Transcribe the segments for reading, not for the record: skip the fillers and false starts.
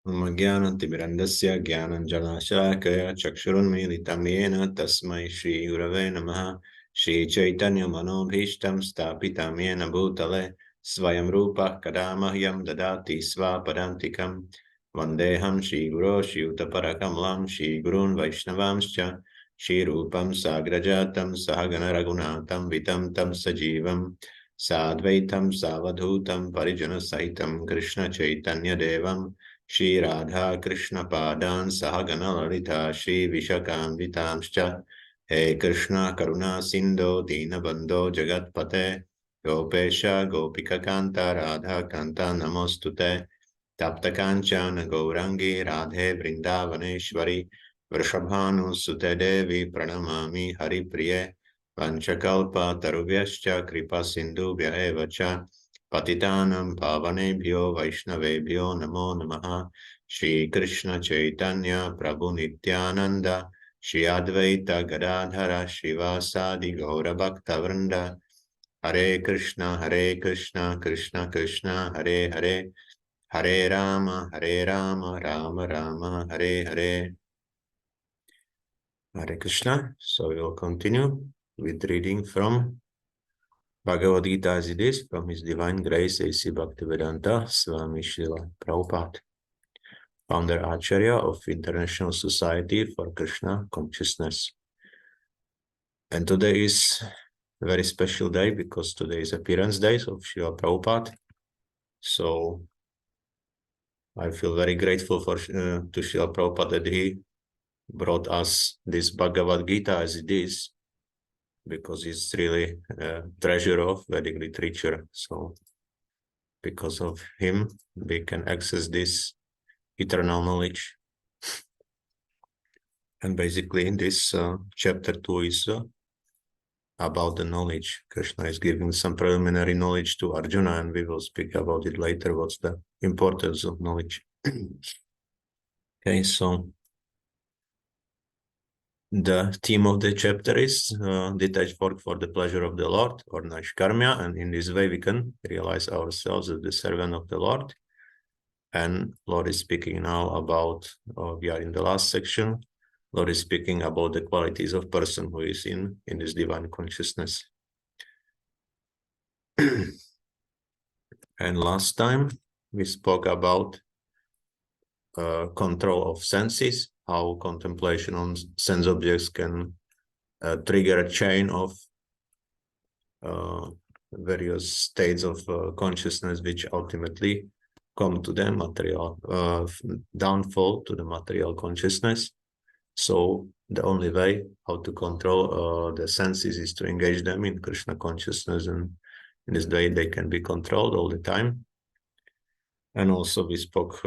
Jnanatimirandasya Jnananjanashakaya Chakshurunmilitam Yena Tasmai Shri Gurave Namaha Shri Chaitanya Manobhishtam Stapitam Yena Bhutale Svayam Rupa Kadamahyam Dadati Svapadantikam Vandeham Shri Guru Shri Utaparakamlam Shri Gurun Vaishnavamscha Shri Rupam Sagrajatam Sahagana Ragunatam Vitam Tam Sajivam Sadvaitam Savadhutam Parijana Saitam Krishna Chaitanya Devam Shri Radha Krishna Padan Sahagana Lalita Shri Vishakam He Krishna Karuna Sindho Dinabandho Jagatpate Gopesha Gopika Kanta Radha Kanta Namostute Tapta Kanchana Gaurangi Radhe Vrindavaneshwari Vrishabhanu Sute Devi Pranamami Hari Priye Vanchakalpa Tarubhyascha Kripa Sindhubhya Evacha Patitanam Pavanebhyo Vaishnavebhyo Namo Namaha Shri Krishna Chaitanya Prabhu Nityananda Shri Advaita Gadadhara Shivasadi Gaura Bhakta Vrinda Hare Krishna Krishna Krishna Hare Hare Hare Rama Rama Rama Hare Hare Hare Krishna. So we will continue with reading from Bhagavad-gīta as it is, from His Divine Grace A.C. Bhaktivedanta Swami Prabhupāda, founder-ācārya of International Society for Krishna Consciousness. And today is a very special day because today is appearance day of Srila Prabhupada. So I feel very grateful to Srila Prabhupada that he brought us this Bhagavad-gīta as it is, because it's really a treasure of Vedic literature. So because of him, we can access this eternal knowledge. And basically this chapter 2 is about the knowledge. Krishna is giving some preliminary knowledge to Arjuna, and we will speak about it later, what's the importance of knowledge. Okay, so the theme of the chapter is detached work for the pleasure of the Lord, or naiṣkarmya, and in this way we can realize ourselves as the servant of the Lord. And Lord is speaking now about, we are in the last section, Lord is speaking about the qualities of person who is in this divine consciousness. And last time we spoke about control of senses, how contemplation on sense objects can trigger a chain of various states of consciousness, which ultimately come to the material downfall to the material consciousness. So the only way how to control the senses is to engage them in Krishna consciousness, and in this way they can be controlled all the time. And also we spoke,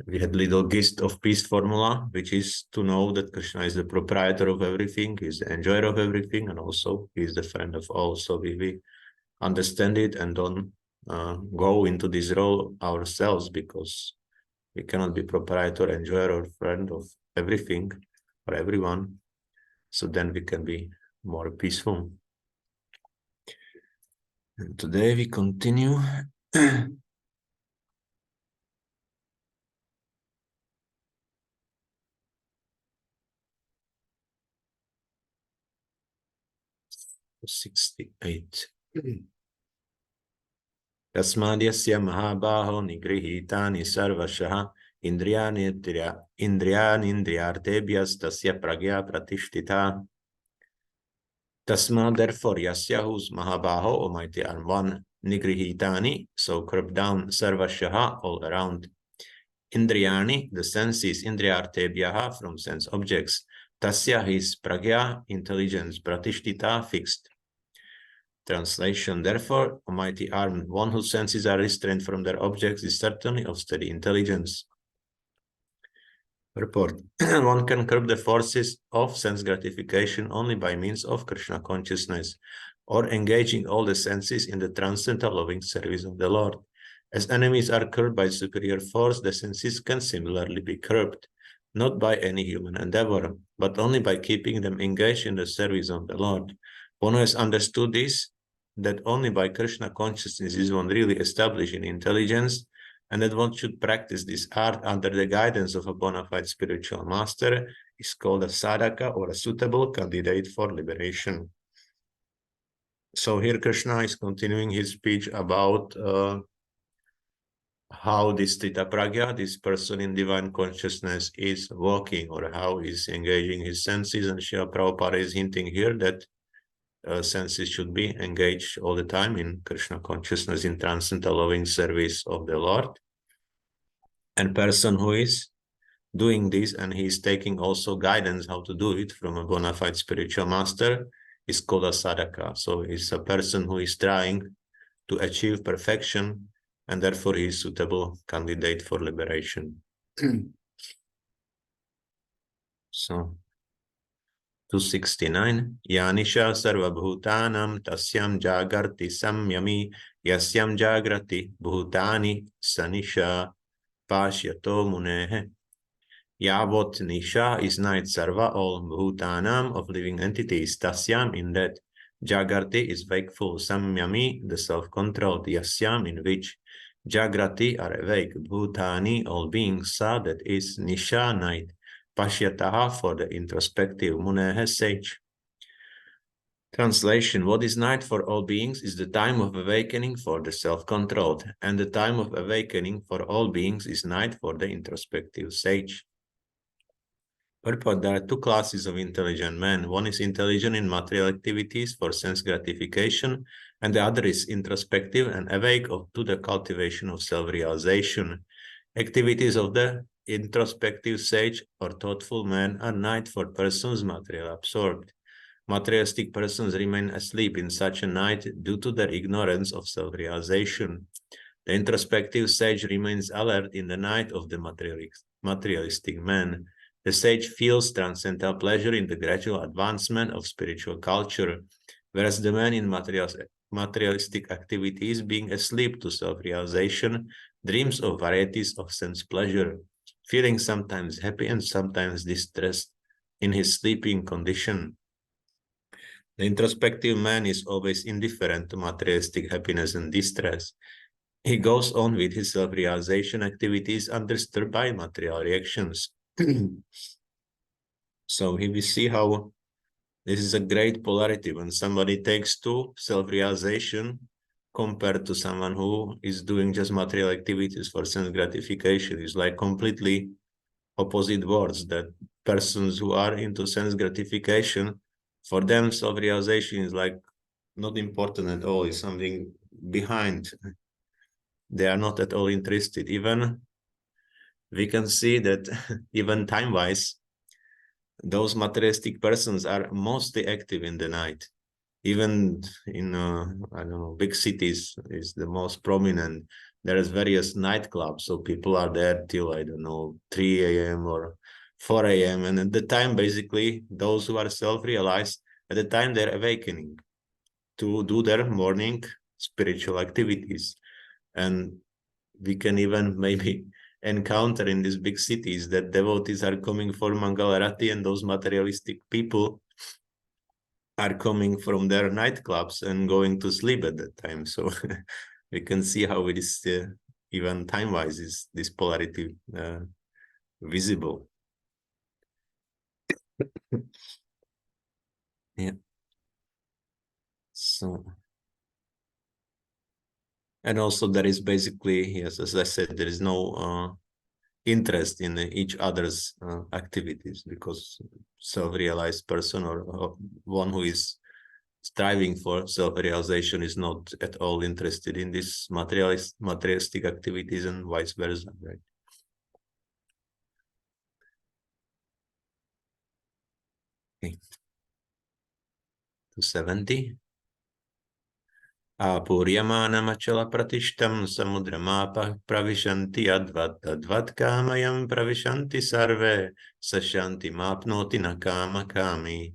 we had little gist of peace formula, which is to know that Krishna is the proprietor of everything, he is the enjoyer of everything, and also he is the friend of all. So we understand it and don't go into this role ourselves, because we cannot be proprietor, enjoyer, or friend of everything or everyone. So then we can be more peaceful. And today we continue. 68. Tasmadhyasya mahabāho nigrihītāni sarvashah indriyanindriyartebhyas tasya prajña pratishtita. Tasmad, therefore, yasya, whose mahabāho, almighty and one, nigrihītāni, so curb down, sarvashah, all around, indriyani, the senses, indriyartebhyah, from sense objects, tasya, his prajña, intelligence, pratishtita, fixed. Translation, therefore, almighty arm, one whose senses are restrained from their objects, is certainly of steady intelligence. Report. One can curb the forces of sense gratification only by means of Krishna consciousness, or engaging all the senses in the transcendental loving service of the Lord. As enemies are curbed by superior force, the senses can similarly be curbed, not by any human endeavor, but only by keeping them engaged in the service of the Lord. One who has understood this, that only by Krishna consciousness is one really established in intelligence, and that one should practice this art under the guidance of a bona fide spiritual master is called a sadhaka, or a suitable candidate for liberation. So here Krishna is continuing his speech about how this sthita-prajña, this person in divine consciousness, is walking, or how he's engaging his senses. And Srila Prabhupada is hinting here that senses should be engaged all the time in Krishna consciousness, in transcendental loving service of the Lord. And person who is doing this, and he is taking also guidance how to do it from a bona fide spiritual master, is called a sadhaka. So he's a person who is trying to achieve perfection, and therefore he is suitable candidate for liberation. So 269. Yanisha sarva bhutanam tasyam jagarti samyami yasyam jagrati bhutani sanisha pashyato munehe. Yavot nisha is night sarva, all bhutanam of living entities, tasyam in that, jagarti is wakeful, samyami the self-controlled, yasyam in which, jagrati are awake, bhutani all beings, sa that is, nisha night, pashyataha for the introspective, munehe sage. Translation: what is night for all beings is the time of awakening for the self-controlled, and the time of awakening for all beings is night for the introspective sage. Purport: there are two classes of intelligent men. One is intelligent in material activities for sense gratification, and the other is introspective and awake to the cultivation of self-realization. Activities of the introspective sage or thoughtful man are night for persons material absorbed. Materialistic persons remain asleep in such a night due to their ignorance of self-realization. The introspective sage remains alert in the night of the materialistic man. The sage feels transcendental pleasure in the gradual advancement of spiritual culture, whereas the man in materialistic activities, being asleep to self-realization, dreams of varieties of sense pleasure, feeling sometimes happy and sometimes distressed in his sleeping condition. The introspective man is always indifferent to materialistic happiness and distress. He goes on with his self-realization activities undisturbed by material reactions. So here we see how this is a great polarity when somebody takes to self-realization compared to someone who is doing just material activities for sense gratification. It's like completely opposite words, that persons who are into sense gratification, for them self-realization is like not important at all, it's something behind. They are not at all interested. Even we can see that even time-wise, those materialistic persons are mostly active in the night. Even in, I don't know, big cities is the most prominent. There is various nightclubs, so people are there till, I don't know, 3 a.m. or 4 a.m. And at the time, basically, those who are self-realized, at the time they're awakening to do their morning spiritual activities. And we can even maybe encounter in these big cities that devotees are coming for Mangalarati, and those materialistic people are coming from their nightclubs and going to sleep at that time. So we can see how it is, even time-wise, is this polarity visible. Yeah. So, and also there is basically, yes, as I said, there is no interest in each other's activities, because self-realized person or one who is striving for self-realization is not at all interested in these materialistic activities, and vice versa, right? Okay. 270. Apuryamānamachala pratishtam samudramāpa pravishanti advat kāmayam pravishanti sarve sashanti māpnoti nakāma kāmi.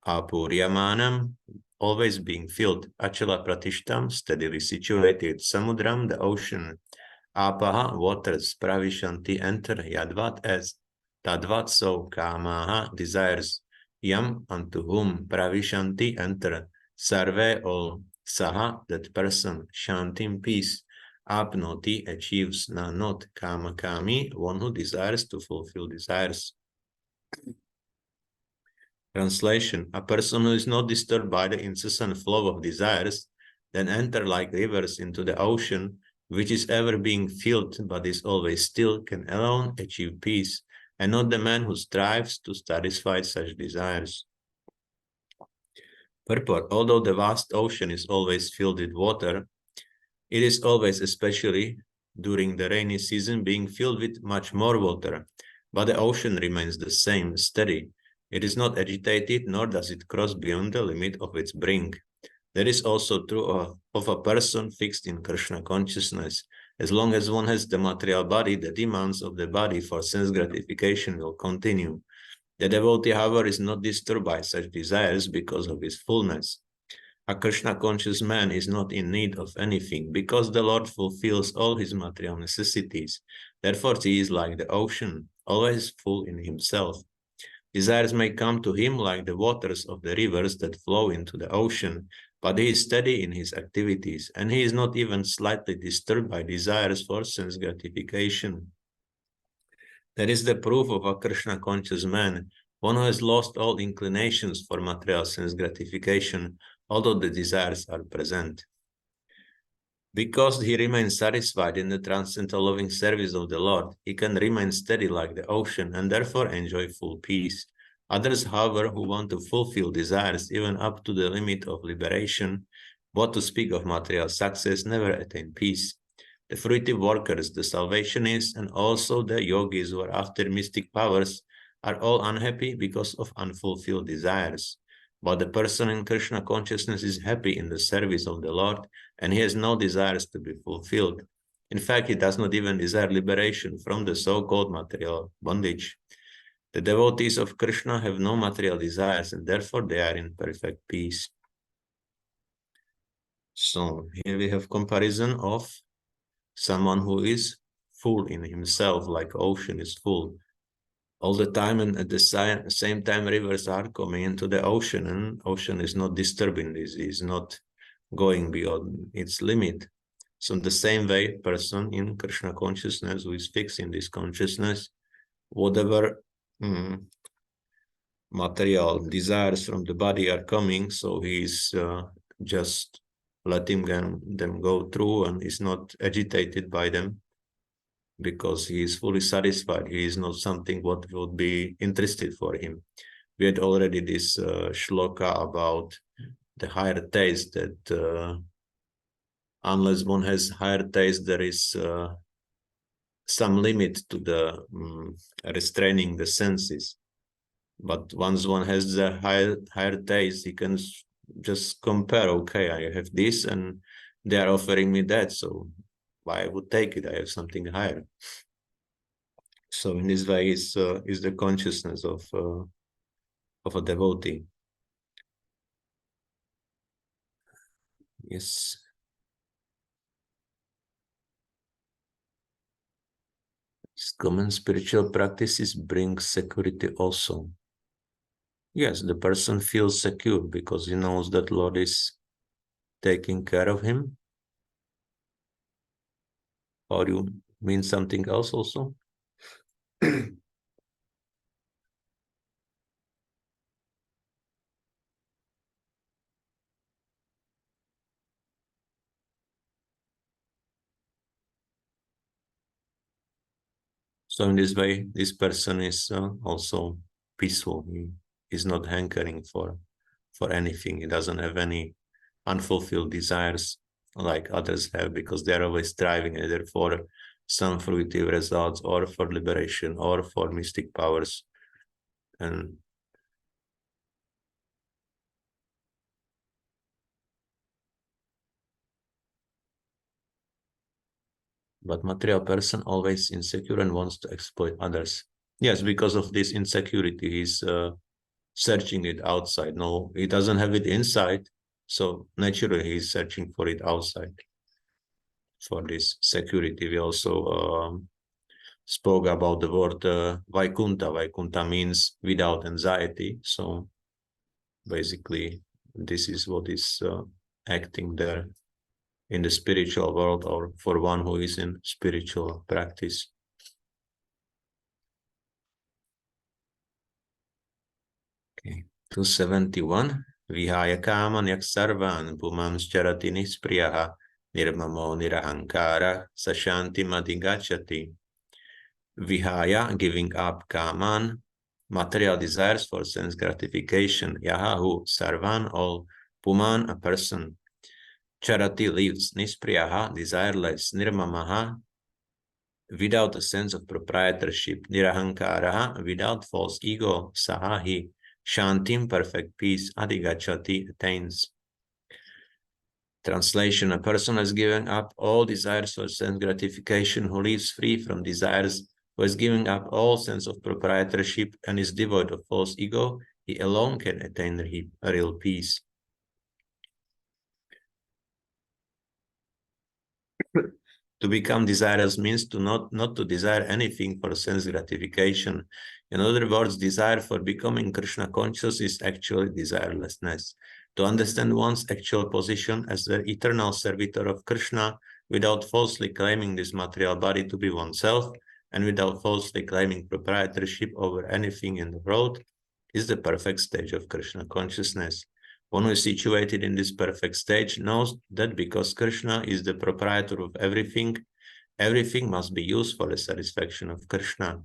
Apuryamanam, always being filled, achala pratishtam, steadily situated, samudram, the ocean, apaha, waters, pravishanti, enter, yadvat, as, tadvat, so, kāmaha, desires, yam, unto whom, pravishanti, enter, sarve, all, saha, that person, shantim, peace, apnoti achieves na not kama kami, one who desires to fulfill desires. Translation: a person who is not disturbed by the incessant flow of desires, then enter like rivers into the ocean, which is ever being filled but is always still, can alone achieve peace, and not the man who strives to satisfy such desires. Purport: although the vast ocean is always filled with water, it is always, especially during the rainy season, being filled with much more water, but the ocean remains the same, steady. It is not agitated, nor does it cross beyond the limit of its brink. That is also true of a person fixed in Krishna consciousness. As long as one has the material body, the demands of the body for sense gratification will continue. The devotee, however, is not disturbed by such desires because of his fullness. A Krishna-conscious man is not in need of anything, because the Lord fulfills all his material necessities. Therefore, he is like the ocean, always full in himself. Desires may come to him like the waters of the rivers that flow into the ocean, but he is steady in his activities, and he is not even slightly disturbed by desires for sense gratification. That is the proof of a Krishna-conscious man, one who has lost all inclinations for material sense gratification, although the desires are present. Because he remains satisfied in the transcendental loving service of the Lord, he can remain steady like the ocean and therefore enjoy full peace. Others, however, who want to fulfill desires even up to the limit of liberation, what to speak of material success, never attain peace. The fruitive workers, the salvationists, and also the yogis who are after mystic powers are all unhappy because of unfulfilled desires. But the person in Krishna consciousness is happy in the service of the Lord, and he has no desires to be fulfilled. In fact, he does not even desire liberation from the so-called material bondage. The devotees of Krishna have no material desires, and therefore they are in perfect peace. So here we have comparison of someone who is full in himself, like ocean is full all the time, and at the same time rivers are coming into the ocean, and ocean is not disturbing this, is not going beyond its limit. So in the same way, person in Krishna consciousness who is fixed in this consciousness, whatever material desires from the body are coming, so he is just letting them go through and is not agitated by them, because he is fully satisfied. He is not something what would be interested for him. We had already this shloka about the higher taste, that unless one has higher taste, there is some limit to the restraining the senses. But once one has the higher taste, he can just compare, okay, I have this and they are offering me that, so why I would take it? I have something higher. So in this way is the consciousness of a devotee. Yes. Common spiritual practices bring security also. Yes, the person feels secure because he knows that Lord is taking care of him. Or you mean something else also? So in this way, this person is also peaceful. He is not hankering for anything. He doesn't have any unfulfilled desires like others have, because they're always striving either for some fruitive results or for liberation or for mystic powers. But material person always insecure and wants to exploit others. Yes, because of this insecurity, he's searching it outside. No, he doesn't have it inside, so naturally he's searching for it outside. For this security, we also spoke about the word Vaikunta. Vaikunta means without anxiety. So basically, this is what is acting there. in the spiritual world or for one who is in spiritual practice. Okay, 271. Vihaya kaman yak sarvan pumans charati nispriyaha nirmamo nirahankara sashanti madhigachati. Vihaya, giving up kaman, material desires for sense gratification. Yahahu, sarvan, all. Puman, a person. Charati, lives. Nispriyaha, desireless. Nirmamaha, without a sense of proprietorship. Nirahankaraha, without false ego. Sahahi, shantim, perfect peace. Adhigachati, attains. Translation: a person has given up all desires for sense gratification, who lives free from desires, who has given up all sense of proprietorship and is devoid of false ego, he alone can attain real peace. To become desireless means to not to desire anything for sense gratification. In other words, desire for becoming Krishna conscious is actually desirelessness. To understand one's actual position as the eternal servitor of Krishna without falsely claiming this material body to be oneself and without falsely claiming proprietorship over anything in the world is the perfect stage of Krishna consciousness. One who is situated in this perfect stage knows that because Krishna is the proprietor of everything, everything must be used for the satisfaction of Krishna.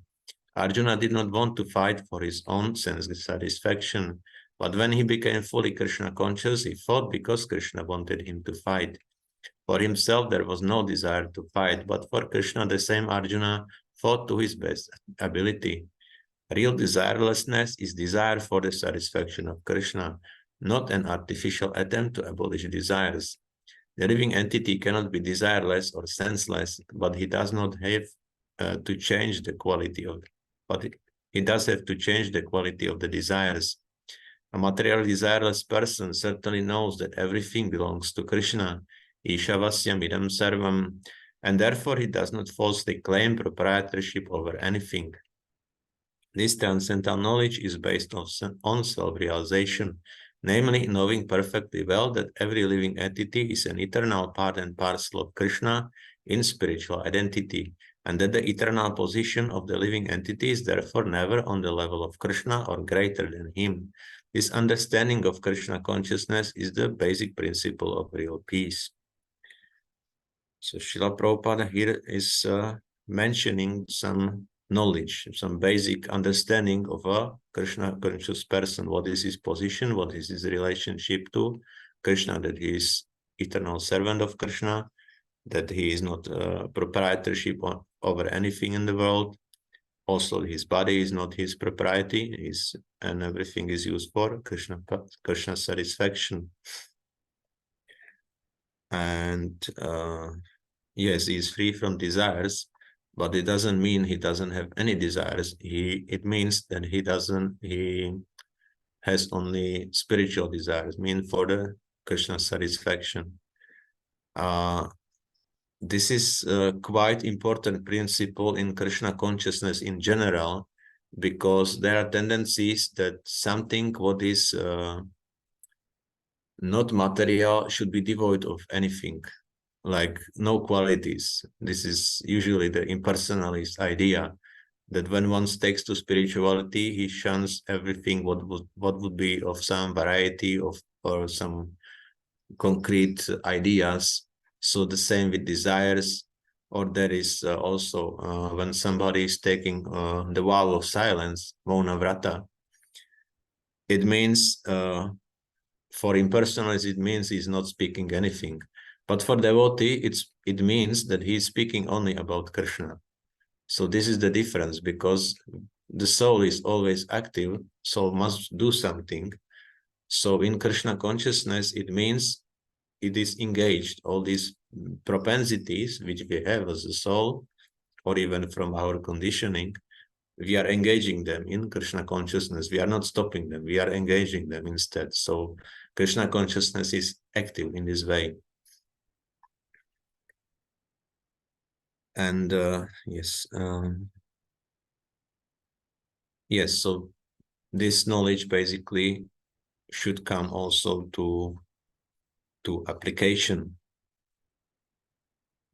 Arjuna did not want to fight for his own sense satisfaction, but when he became fully Krishna conscious, he fought because Krishna wanted him to fight. For himself, there was no desire to fight, but for Krishna, the same Arjuna fought to his best ability. Real desirelessness is desire for the satisfaction of Krishna, not an artificial attempt to abolish desires. The living entity cannot be desireless or senseless, but he does not have to change the quality of, but he does have to change the quality of the desires. A material desireless person certainly knows that everything belongs to Krishna, Ishavasyam idam sarvam, and therefore he does not falsely claim proprietorship over anything. This transcendental knowledge is based on self-realization, namely knowing perfectly well that every living entity is an eternal part and parcel of Krishna in spiritual identity, and that the eternal position of the living entity is therefore never on the level of Krishna or greater than him. This understanding of Krishna consciousness is the basic principle of real peace. So Srila Prabhupada here is mentioning some knowledge, some basic understanding of a Krishna conscious person. What is his position? What is his relationship to Krishna? That he is eternal servant of Krishna, that he is not proprietorship over anything in the world. Also, his body is not his propriety, and everything is used for Krishna satisfaction. And yes, he is free from desires, but it doesn't mean he doesn't have any desires. It means that he has only spiritual desires, mean for the Krishna satisfaction. This is a quite important principle in Krishna consciousness in general, because there are tendencies that something what is not material should be devoid of anything, like no qualities. This is usually the impersonalist idea, that when one takes to spirituality, he shuns everything what would be of some variety of or some concrete ideas. So the same with desires, or there is also when somebody is taking the vow of silence, Mauna Vrata, it means for impersonalists, it means he's not speaking anything. But for devotee, it means that he's speaking only about Krishna. So this is the difference, because the soul is always active, soul must do something. So in Krishna consciousness, it means it is engaged. All these propensities which we have as a soul, or even from our conditioning, we are engaging them in Krishna consciousness. We are not stopping them. We are engaging them instead. So Krishna consciousness is active in this way. And yes, so this knowledge basically should come also to application.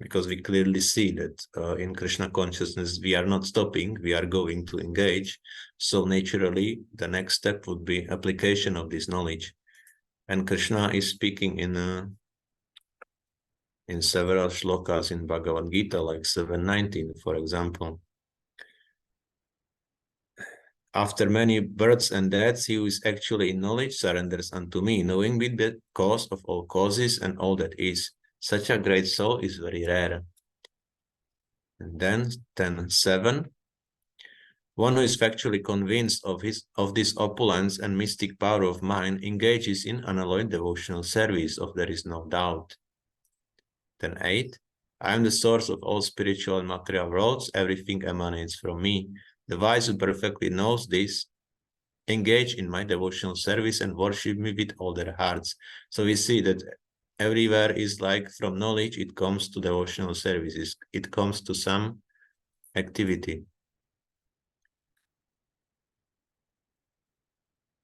because we clearly see that in Krishna consciousness, we are not stopping, we are going to engage. So naturally, the next step would be application of this knowledge. And Krishna is speaking in several shlokas in Bhagavad-gītā, like 7:19, for example. After many births and deaths, he who is actually in knowledge surrenders unto me, knowing with the cause of all causes and all that is. Such a great soul is very rare. And then 10:7. One who is factually convinced of this opulence and mystic power of mind engages in unalloyed devotional service, of there is no doubt. Then 8. I am the source of all spiritual and material worlds. Everything emanates from me. The wise who perfectly knows this engage in my devotional service and worship me with all their hearts. So we see that everywhere is like from knowledge, it comes to devotional services. It comes to some activity.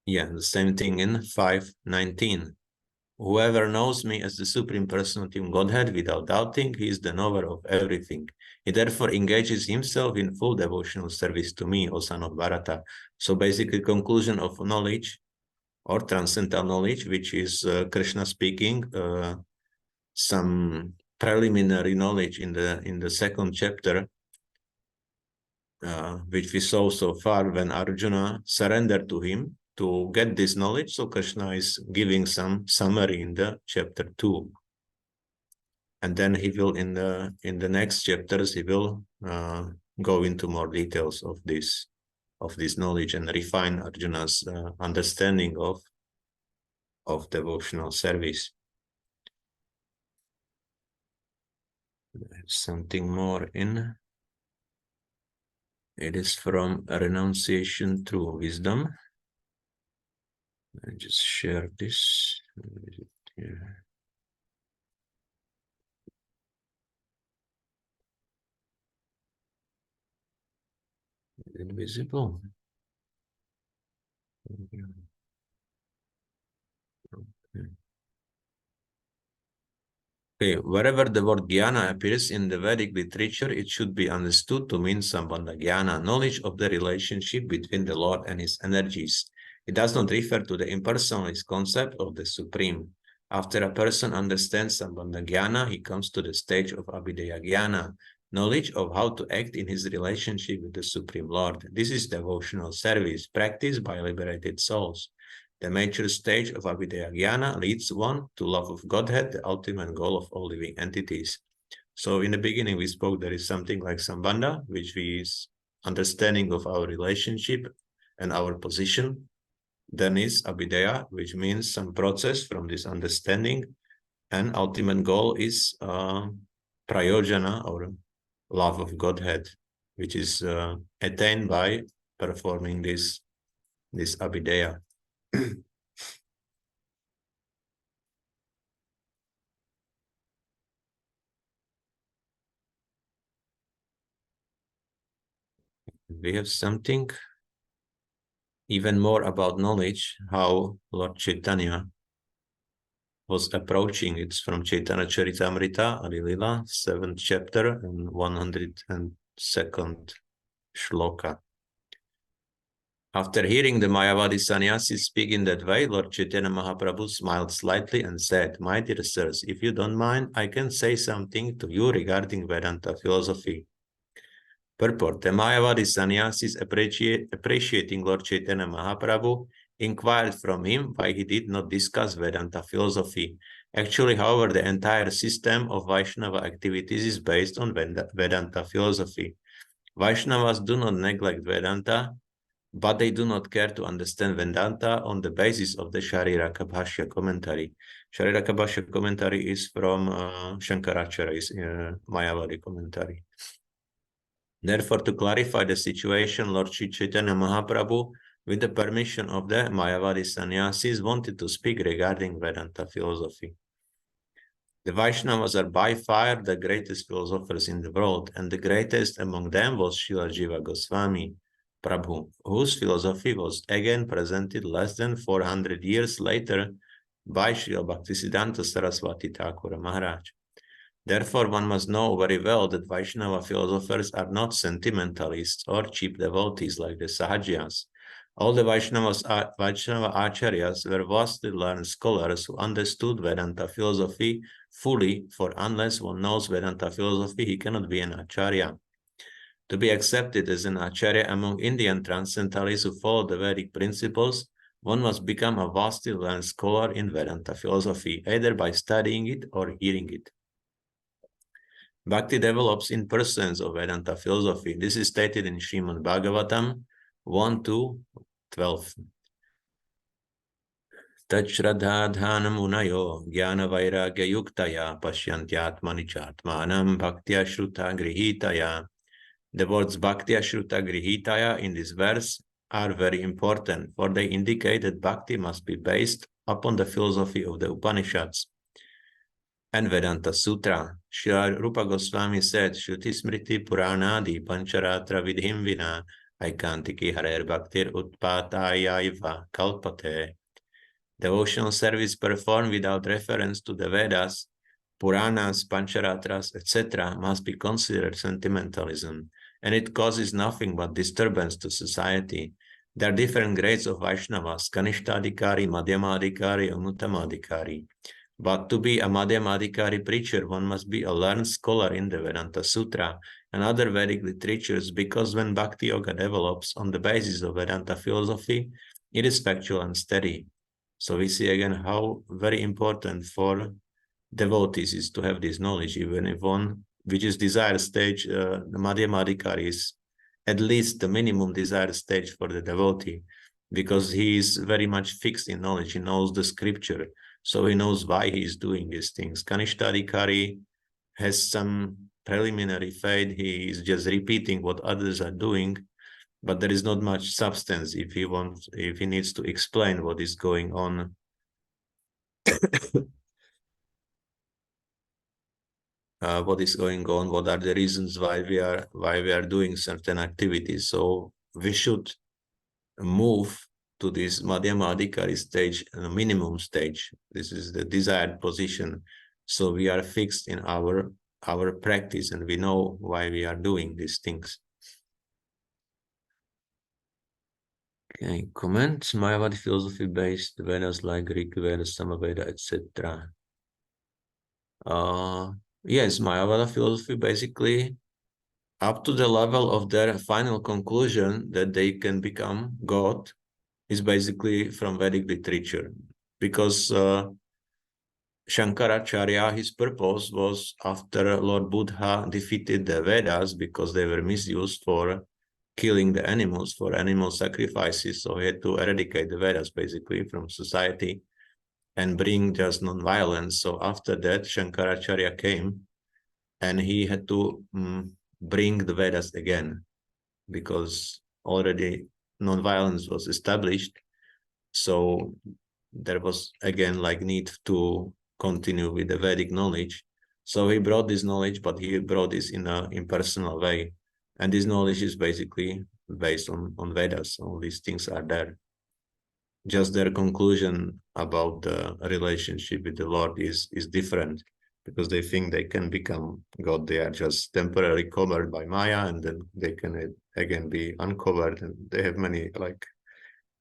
Yeah, the same thing in 5:19. Whoever knows me as the Supreme Personality of Godhead without doubting, he is the knower of everything. He therefore engages himself in full devotional service to me, O son of Bharata. So basically, conclusion of knowledge or transcendental knowledge, which is Krishna speaking, some preliminary knowledge in the second chapter, which we saw so far when Arjuna surrendered to him to get this knowledge. So Krishna is giving some summary in the chapter 2, and then he will in the next chapters he will go into more details of this knowledge and refine Arjuna's understanding of devotional service. Something more in. It is from renunciation through wisdom. I just share this. Here. Is it visible? Okay, wherever the word jnana appears in the Vedic literature, it should be understood to mean sambandha jnana, knowledge of the relationship between the Lord and his energies. It does not refer to the impersonalist concept of the Supreme. After a person understands sambandha jnana, he comes to the stage of abhideya jnana, knowledge of how to act in his relationship with the Supreme Lord. This is devotional service practiced by liberated souls. The mature stage of abhideya jnana leads one to love of Godhead, the ultimate goal of all living entities. So in the beginning, we spoke there is something like sambandha, which is understanding of our relationship and our position. Then is abhideya, which means some process from this understanding. And ultimate goal is prajña, or love of Godhead, which is attained by performing this abhideya. We have something even more about knowledge, how Lord Chaitanya was approaching. It's from Chaitanya Charitamrita, Adi Lila, 7th chapter and 102nd shloka. After hearing the Mayavadi sannyasis speak in that way, Lord Chaitanya Mahaprabhu smiled slightly and said, "My dear sirs, if you don't mind, I can say something to you regarding Vedanta philosophy." Purport: the Mayavadi sannyasis, appreciating Lord Chaitanya Mahaprabhu, inquired from him why he did not discuss Vedanta philosophy. Actually, however, the entire system of Vaishnava activities is based on Vedanta philosophy. Vaishnavas do not neglect Vedanta, but they do not care to understand Vedanta on the basis of the Shariraka Bhashya commentary. Shariraka Bhashya commentary is from Shankaracharya's Mayavadi commentary. Therefore, to clarify the situation, Lord Chaitanya Mahaprabhu, with the permission of the Mayavadi sannyasis, wanted to speak regarding Vedanta philosophy. The Vaishnavas are by far the greatest philosophers in the world, and the greatest among them was Srila Jiva Goswami Prabhu, whose philosophy was again presented less than 400 years later by Srila Bhaktivedanta Saraswati Thakura Maharaj. Therefore, one must know very well that Vaishnava philosophers are not sentimentalists or cheap devotees like the Sahajyas. All the Vaishnava Acharyas were vastly learned scholars who understood Vedanta philosophy fully, for unless one knows Vedanta philosophy, he cannot be an Acharya. To be accepted as an Acharya among Indian transcendentalists who follow the Vedic principles, one must become a vastly learned scholar in Vedanta philosophy, either by studying it or hearing it. Bhakti develops in persons of Vedanta philosophy. This is stated in Srimad Bhagavatam 1-12. Tachradhadhanam unayo jnana vairagya yuktaya pashyantyatmani chatmanam bhaktya shruta grihitaya. The words bhaktya shruta grihitaya in this verse are very important, for they indicate that bhakti must be based upon the philosophy of the Upanishads and Vedanta Sutra. Srila Rupa Goswami said, Shruti Smriti Puranadi Pancharatra Vidhim Vina Aikantiki Harer Bhaktir Utpatayaiva Kalpate. Devotional service performed without reference to the Vedas, Puranas, Pancharatras, etc. must be considered sentimentalism, and it causes nothing but disturbance to society. There are different grades of Vaishnavas, Kanishtadikari, Madhyamadikari, and Uttamadikari. But to be a Madhyamadikari preacher, one must be a learned scholar in the Vedanta Sutra and other Vedic literatures, because when bhakti-yoga develops on the basis of Vedanta philosophy, it is factual and steady. So we see again how very important for devotees is to have this knowledge, even if one, which is desired stage, the Madhyamadikari is at least the minimum desired stage for the devotee, because he is very much fixed in knowledge. He knows the scripture, so he knows why he is doing these things. Kanishtadikari has some preliminary faith. He is just repeating what others are doing, but there is not much substance if he needs to explain what is going on. What is going on? What are the reasons why we are doing certain activities? So we should move to this Madhyamadikari stage, a minimum stage. This is the desired position. So we are fixed in our practice, and we know why we are doing these things. Okay, comments. Mayavadi philosophy based Vedas like Greek Vedas, Samaveda, etc. Yes, Mayavada philosophy basically up to the level of their final conclusion that they can become God is basically from Vedic literature, because Shankaracharya, his purpose was, after Lord Buddha defeated the Vedas because they were misused for killing the animals, for animal sacrifices, so he had to eradicate the Vedas basically from society and bring just non-violence. So after that, Shankaracharya came and he had to bring the Vedas again, because already non-violence was established. So there was again like need to continue with the Vedic knowledge. So he brought this knowledge, but he brought this in an impersonal way. And this knowledge is basically based on Vedas. All these things are there. Just their conclusion about the relationship with the Lord is different, because they think they can become God. They are just temporarily covered by Maya, and then they can again be uncovered. And they have many like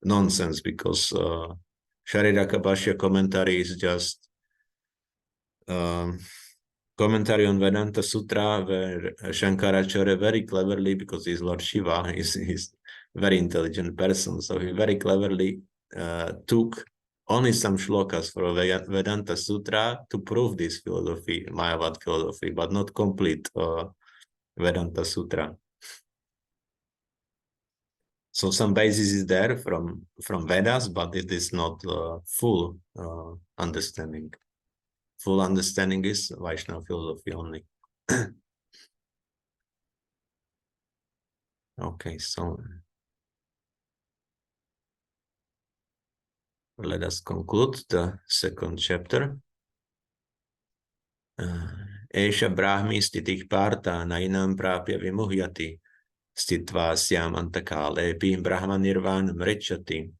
nonsense, because Shariraka Bhashya commentary is just commentary on Vedanta Sutra, where Shankaracharya very cleverly, because he's Lord Shiva, he's a very intelligent person, so he very cleverly took only some shlokas for Vedanta Sutra to prove this philosophy, Mayavad philosophy, but not complete Vedanta Sutra. So some basis is there from Vedas, but it is not full understanding. Full understanding is Vaishnava philosophy only. Okay, so let us conclude the second chapter. Esha Brahmi stitih partha nainam prapya vimuhyati stitva syam antakalepi brahma nirvanam richati.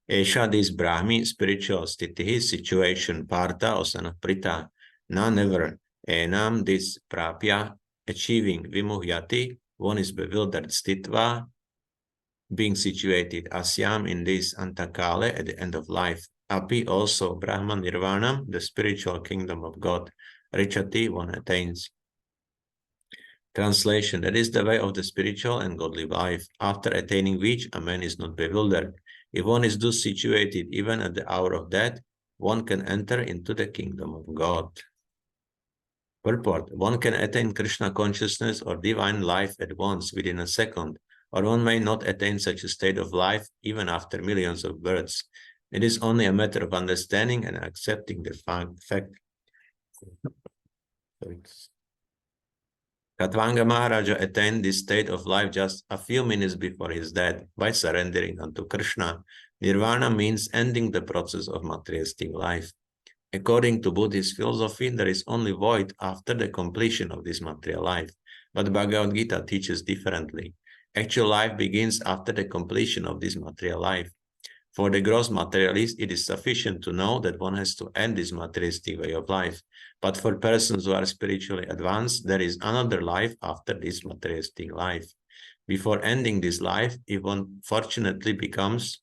Esha, this Brahmi, spiritual stiti, situation, partha or son of Pritha, none ever Enam this prapya, achieving vimuhyati, one is bewildered, sthitva, being situated asyam in this antakale at the end of life. Api also Brahman Nirvanam, the spiritual kingdom of God. Richati, one attains. Translation, that is the way of the spiritual and godly life, after attaining which a man is not bewildered. If one is thus situated even at the hour of death, one can enter into the kingdom of God. Purport, one can attain Krishna consciousness or divine life at once within a second, or one may not attain such a state of life even after millions of births. It is only a matter of understanding and accepting the fact. Khatvanga Maharaja attained this state of life just a few minutes before his death by surrendering unto Krishna. Nirvana means ending the process of materialistic life. According to Buddhist philosophy, there is only void after the completion of this material life. But Bhagavad-gītā teaches differently. Actual life begins after the completion of this material life. For the gross materialist, it is sufficient to know that one has to end this materialistic way of life. But for persons who are spiritually advanced, there is another life after this materialistic life. Before ending this life, if one fortunately becomes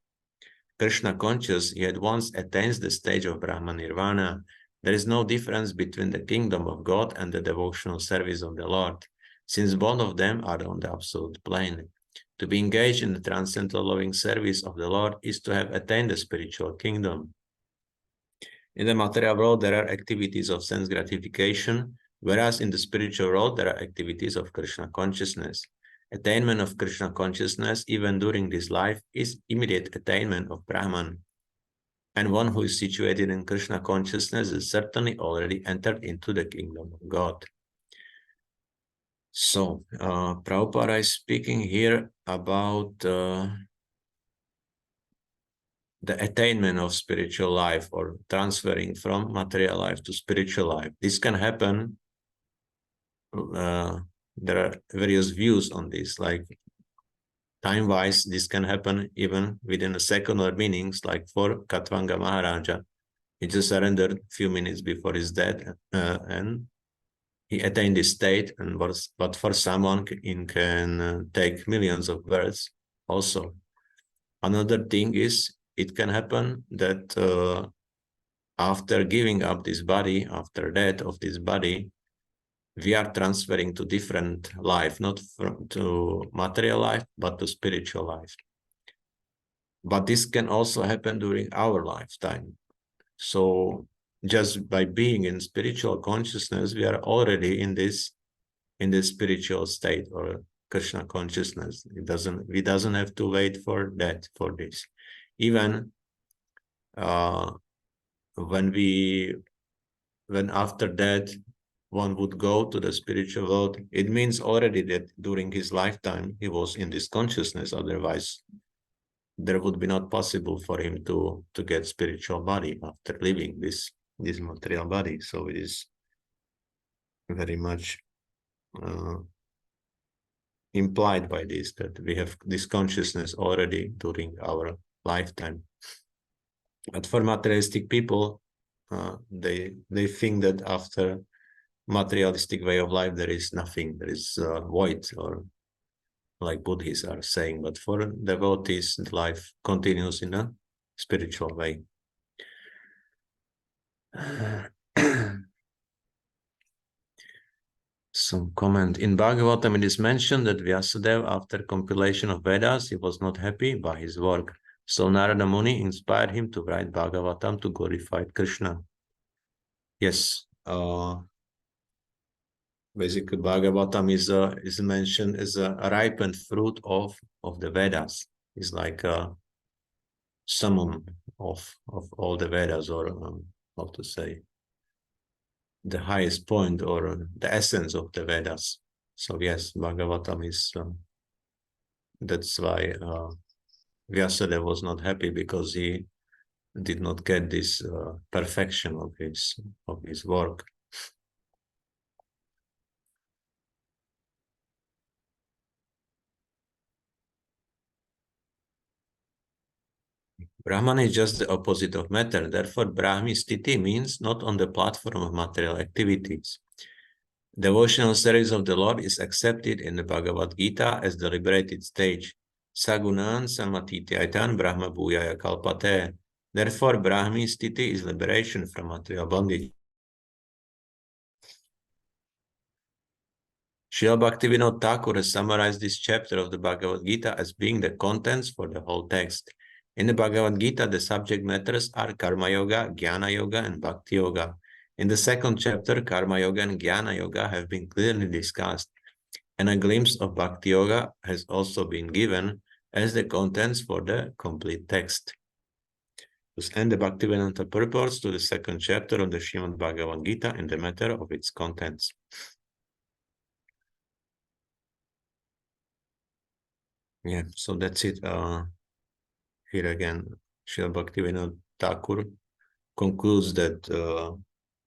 Krishna conscious, he at once attains the stage of Brahma Nirvana. There is no difference between the kingdom of God and the devotional service of the Lord, since both of them are on the absolute plane. To be engaged in the transcendental loving service of the Lord is to have attained the spiritual kingdom. In the material world, there are activities of sense gratification, whereas in the spiritual world, there are activities of Krishna consciousness. Attainment of Krishna consciousness, even during this life, is immediate attainment of Brahman. And one who is situated in Krishna consciousness is certainly already entered into the kingdom of God. So, Prabhupada is speaking here about the attainment of spiritual life, or transferring from material life to spiritual life. This can happen. There are various views on this, like time-wise, this can happen even within a second or meanings, like for Khatvanga Maharaja. He just surrendered a few minutes before his death, and he attained this state. But for someone, it can take millions of births also. Another thing is, it can happen that after giving up this body, after death of this body, we are transferring to different life, not to material life, but to spiritual life. But this can also happen during our lifetime. So just by being in spiritual consciousness, we are already in this spiritual state, or Krishna consciousness. We doesn't have to wait for that, for this. Even when after that one would go to the spiritual world, it means already that during his lifetime he was in this consciousness. Otherwise, there would be not possible for him to get spiritual body after leaving this material body. So it is very much implied by this, that we have this consciousness already during our lifetime. But for materialistic people, they think that after materialistic way of life there is nothing, there is void, or like Buddhists are saying. But for devotees, life continues in a spiritual way. Some comment. In Bhagavatam, it is mentioned that Vyasadeva, after compilation of Vedas, he was not happy by his work. So Narada Muni inspired him to write Bhagavatam to glorify Krishna. Yes. Basically, Bhagavatam is mentioned as a ripened fruit of the Vedas. It's like a summum of all the Vedas, or how to say, the highest point, or the essence of the Vedas. So yes, Bhagavatam is, that's why Vyasadeva was not happy, because he did not get this perfection of his work. Brahman is just the opposite of matter. Therefore, Brahmi sthiti means not on the platform of material activities. Devotional service of the Lord is accepted in the Bhagavad-gītā as the liberated stage. Sagunan samatiti aitan brahma bhujaya kalpate. Therefore, Brahmi sthiti is liberation from material bondage. Srila Bhaktivedanta Thakur has summarized this chapter of the Bhagavad-gītā as being the contents for the whole text. In the Bhagavad-gītā, the subject matters are Karma Yoga, Jnana Yoga, and Bhakti Yoga. In the second chapter, Karma Yoga and Jnana Yoga have been clearly discussed, and a glimpse of Bhakti Yoga has also been given as the contents for the complete text. Thus end the Bhaktivedanta purports to the second chapter of the Srimad Bhagavad-gītā in the matter of its contents. Yeah, so that's it. Here again, Srila Bhaktivedanta Thakur concludes that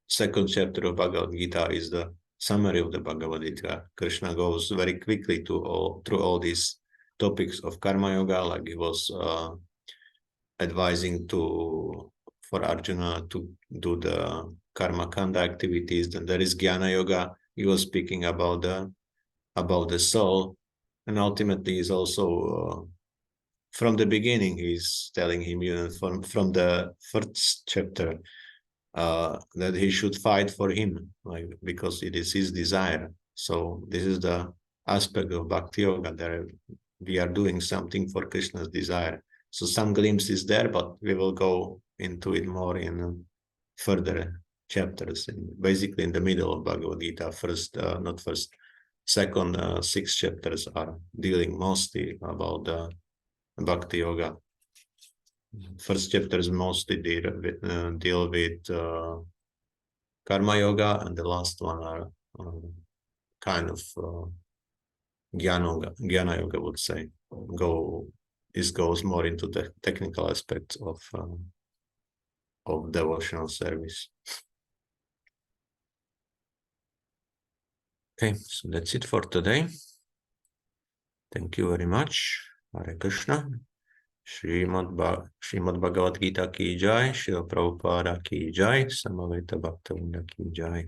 second chapter of Bhagavad-gītā is the summary of the Bhagavad-gītā. Krishna goes very quickly through all these topics of Karma Yoga, like he was advising for Arjuna to do the Karma Kanda activities. Then there is Jnana Yoga. He was speaking about the soul, and ultimately is also from the beginning he's telling him, from the first chapter, that he should fight for him, like, because it is his desire. So this is the aspect of Bhakti Yoga, that we are doing something for Krishna's desire. So some glimpse is there, but we will go into it more in further chapters. And basically in the middle of Bhagavad-gītā, second 6 chapters are dealing mostly about the Bhakti Yoga. First chapters mostly deal with Karma Yoga, and the last one are kind of Jnana Yoga, would say. This goes more into the technical aspects of devotional service. Okay, so that's it for today. Thank you very much. Hare Krishna. Srimad Bhagavad-gītā ki jai, Śrīla Prabhupāda ki jai, Samaveta Bhaktivinoda ki jai.